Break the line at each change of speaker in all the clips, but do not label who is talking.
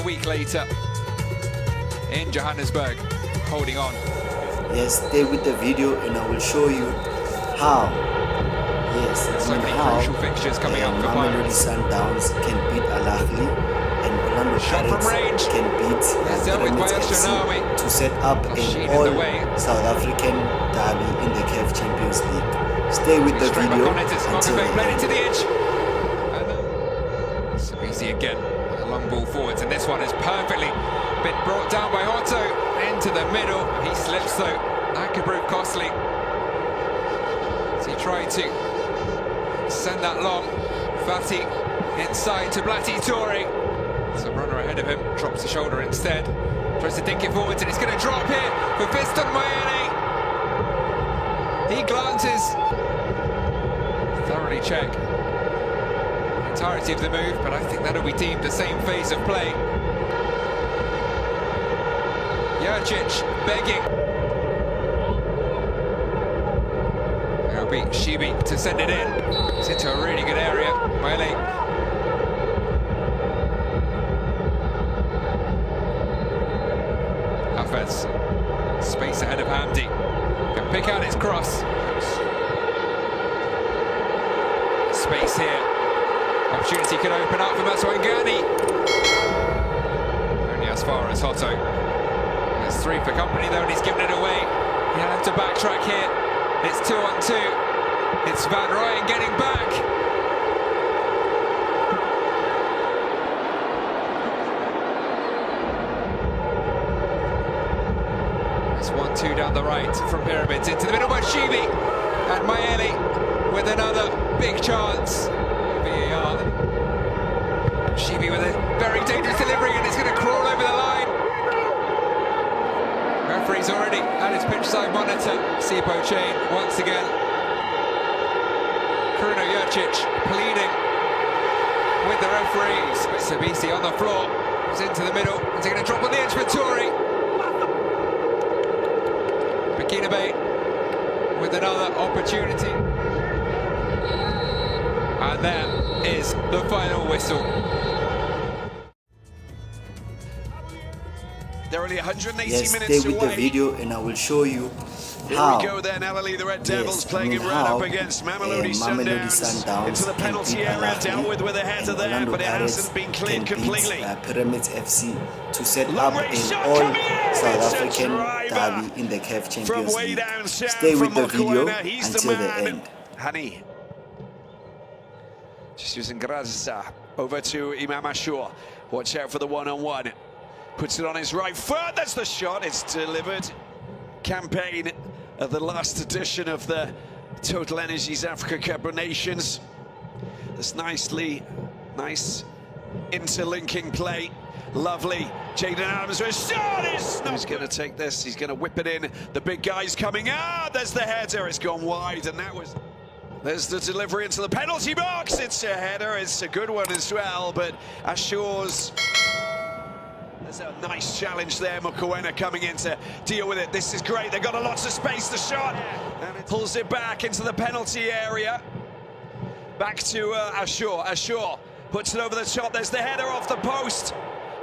a week later in Johannesburg, holding on.
Yes, stay with the video and I will show you how. Yes,
so many crucial fixtures coming up for
Mamelodi
Pirates.
Sundowns can beat Al Ahly and Orlando Pirates can beat Pyramids FC to set up an all South African derby in the CAF Champions League. Stay with the video until the end.
Into the edge. Sobhi again, a long ball forwards, and this one is perfectly been brought down by Otto into the middle. He slips though. That could prove costly. So he tried to send that long. Fati inside to Blati Toure. Some runner ahead of him, drops the shoulder instead. Tries to dink it forwards, and it's going to drop here for Fiston Mayele. He glances, thoroughly check the entirety of the move, but I think that'll be deemed the same phase of play. Jurcic begging. It'll be Shibi to send it in. It's into a really good area. Mayele. Hafez. Space ahead of Hamdi. Can pick out his cross. Space here. Opportunity could open up for Maswangani. Only as far as Hotto. There's 3 for company though, and he's given it away. He'll have to backtrack here. It's 2-on-2. It's Van Rooyen getting back. It's 1-2 down the right from Pyramids into the middle by Shibi. And Mayele with another big chance. VAR. Shibi with a very dangerous delivery, and it's going to crawl over the line. Referee's already at his pitch side monitor. Sipo Chain once again. Bruno Jurcic pleading with the referees. Sobhi on the floor. He's into the middle. He's going to drop on the edge for Toure. Bakinabe with another opportunity. And there is the final whistle.
They're only 180
yes,
minutes
stay with
away.
the video and I will show you
Here
how.
we go then, Ellie, the Red Devils playing it right up against Mamelodi Sundowns into the penalty area, dealt with a header there, but it hasn't been cleared completely.
Pyramids FC to set up an all South African derby in the CAF Champions League. Stay with the video until the end.
Hani. Just using Graza over to Imam Ashur. Watch out for the one-on-one. Puts it on his right foot. That's the shot. It's delivered. Campaign of the last edition of the Total Energies Africa Cup of Nations. This nice interlinking play. Lovely. Jaden Adams with a shot. He's going to take this. He's going to whip it in. The big guy's coming out. There's the header. It's gone wide, and that was... There's the delivery into the penalty box. It's a header. It's a good one as well, but Ashur's... There's a nice challenge there. Mokoena coming in to deal with it. This is great. They've got a lot of space. The shot, and it pulls it back into the penalty area. Back to Ashur. Ashur puts it over the top. There's the header off the post.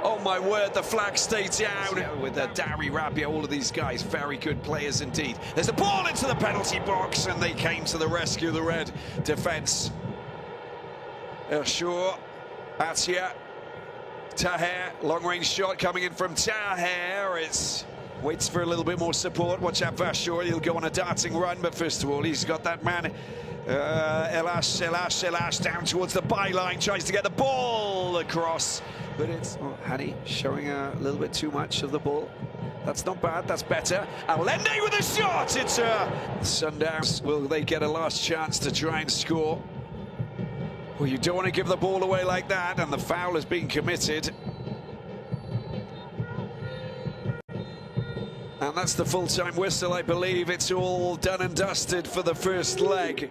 Oh my word, the flag stayed down with Dari Rabia. All of these guys, very good players indeed. There's a ball into the penalty box, and they came to the rescue, the red defence. Ashur, Atia. Taher, long-range shot coming in from Taher. It's waits for a little bit more support. Watch out for Ashur. He'll go on a darting run, but first of all, he's got that man, Elash down towards the byline. Tries to get the ball across, but it's Hani showing a little bit too much of the ball. That's not bad. That's better. Allende with a shot. It's Sundowns. Will they get a last chance to try and score? Well, you don't want to give the ball away like that, and the foul has been committed. And that's the full-time whistle, I believe. It's all done and dusted for the first leg.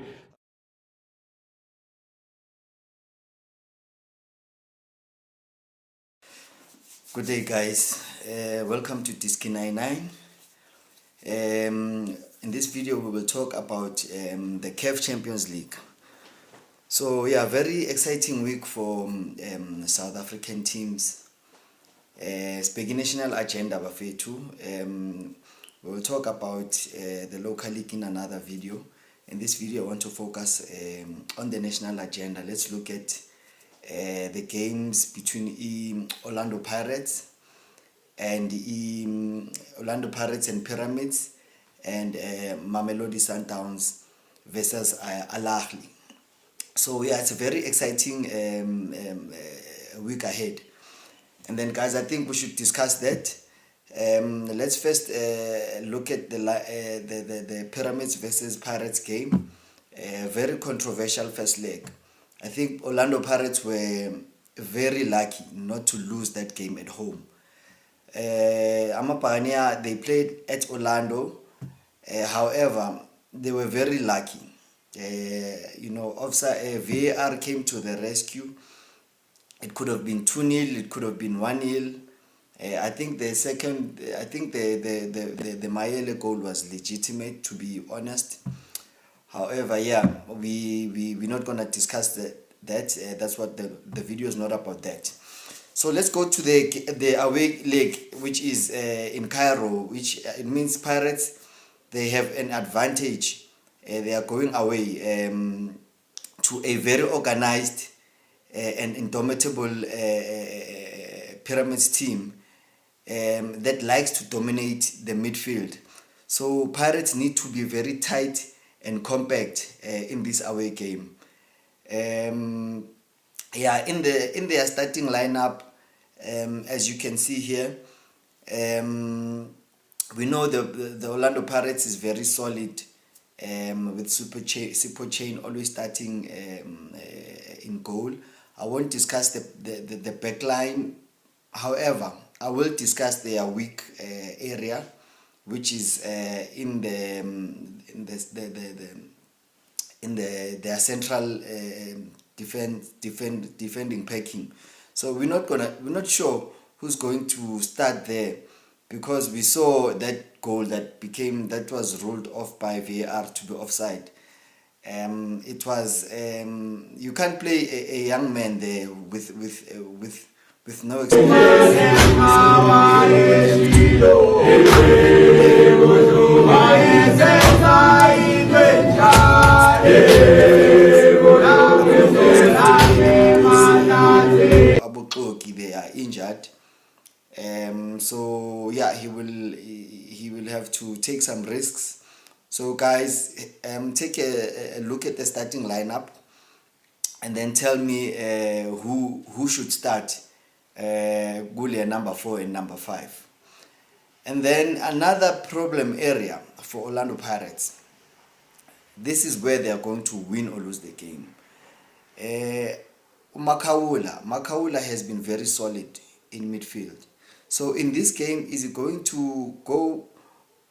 Good day, guys. Welcome to Disky 99. In this video, we will talk about the CAF Champions League. So yeah, very exciting week for South African teams. Speki national agenda bafethu. We will talk about the local league in another video. In this video, I want to focus on the national agenda. Let's look at the games between Orlando Pirates and Pyramids and Mamelodi Sundowns versus Al Ahly. So yeah, it's a very exciting week ahead. And then guys, I think we should discuss that. Let's first look at the Pyramids versus Pirates game. Very controversial first leg. I think Orlando Pirates were very lucky not to lose that game at home. Amapania, they played at Orlando. However, they were very lucky. VAR came to the rescue. It could have been 2-0, it could have been 1-0. I think the Mayele goal was legitimate, to be honest. However, yeah, we're not gonna discuss that. That's what the video is not about that. So let's go to the away leg, which is in Cairo, which it means Pirates, they have an advantage. They are going away to a very organized and indomitable Pyramids team that likes to dominate the midfield. So Pirates need to be very tight and compact in this away game. In their starting lineup, as you can see here, we know the Orlando Pirates is very solid, with Super Chain always starting in goal. I won't discuss the back line. However, I will discuss their weak area, which is in their central defending packing. So we're not sure who's going to start there, because we saw that goal that was ruled off by VAR to be offside. It was you can't play a young man there with no experience. They are injured. So yeah, he will have to take some risks. So guys, take a look at the starting lineup and then tell me who should start Gulia number 4 and number 5. And then another problem area for Orlando Pirates. This is where they are going to win or lose the game. Makhaula has been very solid in midfield. So in this game, is he going to go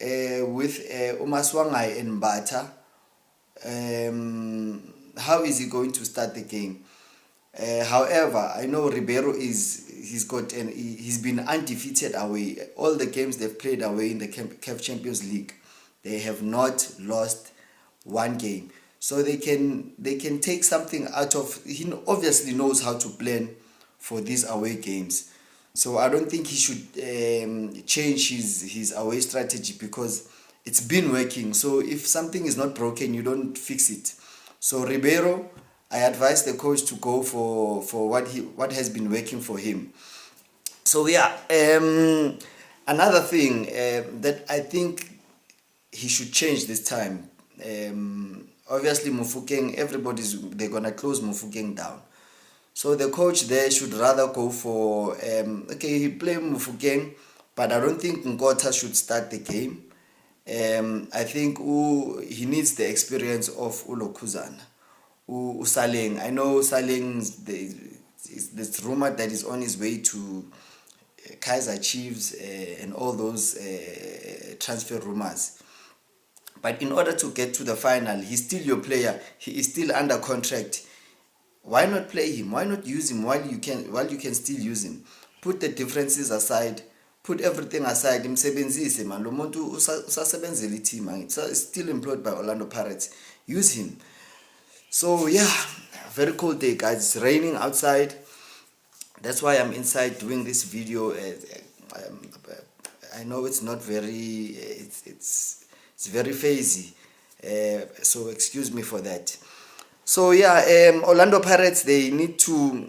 with Umaswangai and Mbata? How is he going to start the game? However, I know Ribeiro he's been undefeated away. All the games they've played away in the CAF Champions League, they have not lost one game. So they can take something out of. He obviously knows how to plan for these away games. So I don't think he should change his away strategy, because it's been working. So if something is not broken, you don't fix it. So Ribeiro, I advise the coach to go for what has been working for him. So yeah, another thing that I think he should change this time. Obviously Mofokeng, they're gonna close Mofokeng down. So the coach there should rather go for he play Mofokeng, but I don't think Nkota should start the game. I think he needs the experience of Ulokuzana. Saleng. I know Saleng, there's rumor that he's on his way to Kaizer Chiefs and all those transfer rumors. But in order to get to the final, he's still your player. He is still under contract. Why not play him? Why not use him while you can still use him? Put the differences aside. Put everything aside. Msebenzise man. Lo muntu usasebenzela i-team. It's still employed by Orlando Pirates. Use him. So yeah, very cold day, guys. It's raining outside. That's why I'm inside doing this video. I know it's not very, it's very phasey, so excuse me for that. So yeah, Orlando Pirates, they need to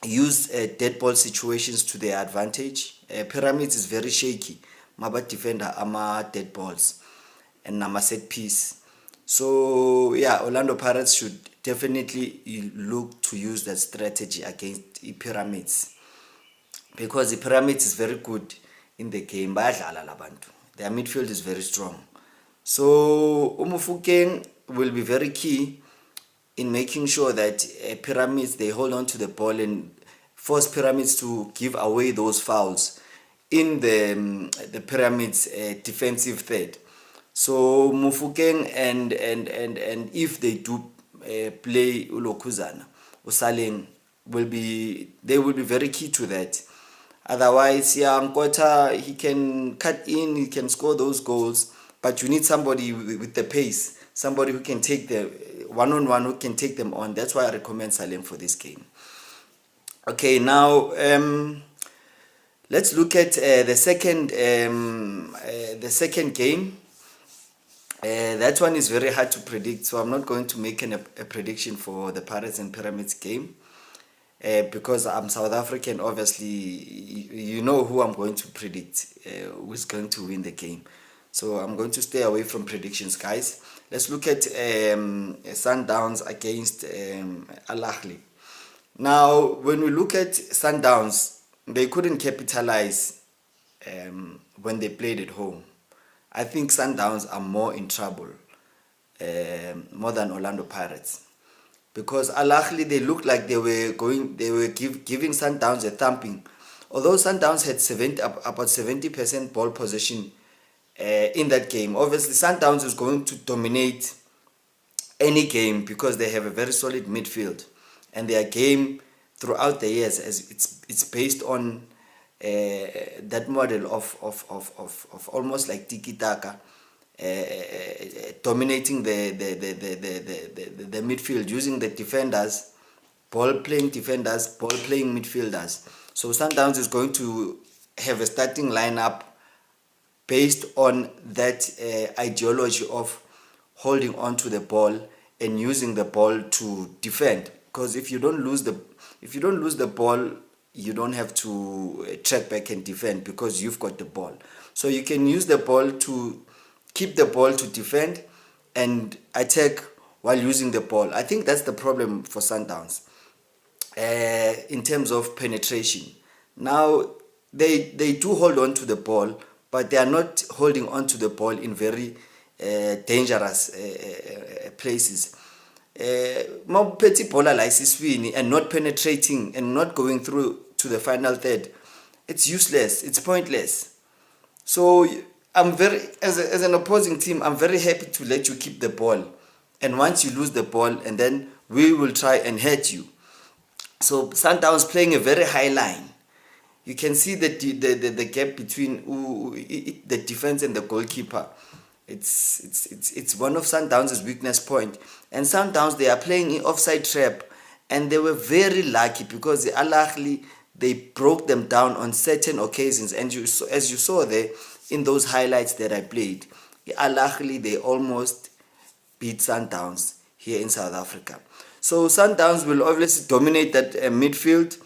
use dead ball situations to their advantage. Pyramids is very shaky. Maba defender ama dead balls and nama set piece. So yeah, Orlando Pirates should definitely look to use that strategy against the Pyramids, because the Pyramids is very good in the game. Their midfield is very strong. So Mofokeng will be very key in making sure that Pyramids, they hold on to the ball and force Pyramids to give away those fouls in the Pyramids defensive third. So Mofokeng and if they do play Ulokuzana, Saleng will be very key to that. Otherwise, yeah, Nkota, he can cut in, he can score those goals, but you need somebody with the pace, somebody who can take the one-on-one, who can take them on. That's why I recommend Saleng for this game. Okay, now let's look at the second game. That one is very hard to predict, so I'm not going to make a prediction for the Pirates and Pyramids game. Because I'm South African, obviously, you know who I'm going to predict, who's going to win the game. So I'm going to stay away from predictions, guys. Let's look at Sundowns against Al Ahly. Now, when we look at Sundowns, they couldn't capitalize when they played at home. I think Sundowns are more in trouble, more than Orlando Pirates. Because Al Ahly, they looked like they were giving Sundowns a thumping. Although Sundowns had about 70% ball possession in that game. Obviously, Sundowns is going to dominate any game because they have a very solid midfield, and their game throughout the years, as it's based on that model of almost like tiki-taka. Dominating the midfield, using the defenders, ball-playing defenders, ball-playing midfielders. So Sundowns is going to have a starting lineup based on that ideology of holding on to the ball and using the ball to defend. Because if you don't lose the ball, you don't have to track back and defend because you've got the ball. So you can use the ball to keep the ball to defend and attack while using the ball. I think that's the problem for Sundowns in terms of penetration. Now, they do hold on to the ball, but they are not holding on to the ball in very dangerous places. Petit bowler like Siswini and not penetrating and not going through to the final third, it's useless, it's pointless. So I'm as an opposing team, I'm very happy to let you keep the ball. And once you lose the ball, and then we will try and hurt you. So Sundowns playing a very high line. You can see the gap between the defense and the goalkeeper. It's one of Sundowns' weakness point. And Sundowns, they are playing in offside trap. And they were very lucky because the Al Ahly, they broke them down on certain occasions. And as you saw there, in those highlights that I played, Al Ahly, they almost beat Sundowns here in South Africa. So Sundowns will obviously dominate that midfield,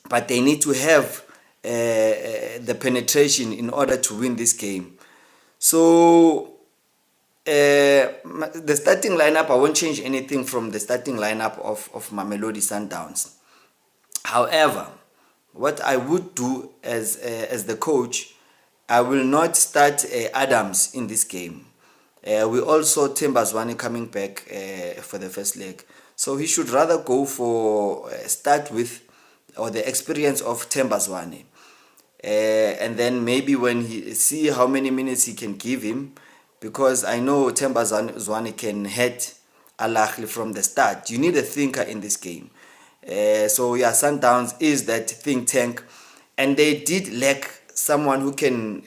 but they need to have the penetration in order to win this game. So the starting lineup, I won't change anything from the starting lineup of Mamelodi Sundowns. However, what I would do as the coach, I will not start Adams in this game. We also Thembinkosi coming back for the first leg. So he should rather go for start with the experience of Thembinkosi. And then maybe when he see how many minutes he can give him, because I know Thembinkosi can hit Al Ahly from the start. You need a thinker in this game. So yeah, Sundowns is that think tank, and they did lack someone who can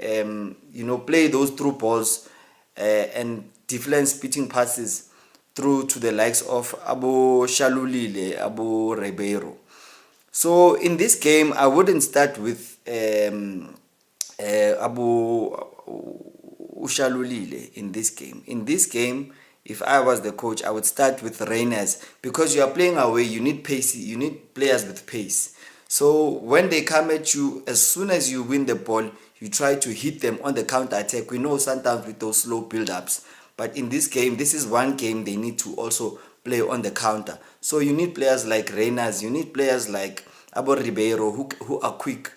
play those through balls and defense beating passes through to the likes of Abu Shalulile, Abu Ribeiro. So in this game, I wouldn't start with Abu Ushalulile in this game. In this game, if I was the coach, I would start with Reiners, because you are playing away. You need pace. You need players with pace. So when they come at you, as soon as you win the ball, you try to hit them on the counter attack. We know sometimes with those slow build-ups, but in this game, this is one game they need to also play on the counter. So you need players like Reiners. You need players like Abo Ribeiro who are quick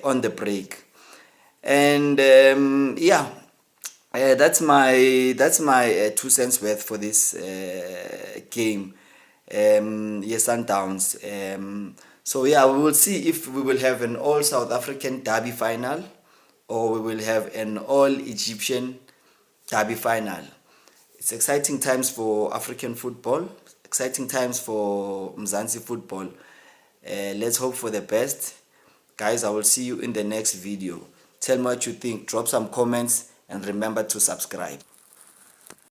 on the break. And yeah, that's my 2 cents worth for this game. Yes, Sundowns. So yeah, we will see if we will have an all South African derby final, or we will have an all Egyptian derby final. It's exciting times for African football, exciting times for Mzansi football. Let's hope for the best. Guys, I will see you in the next video. Tell me what you think, drop some comments, and remember to subscribe.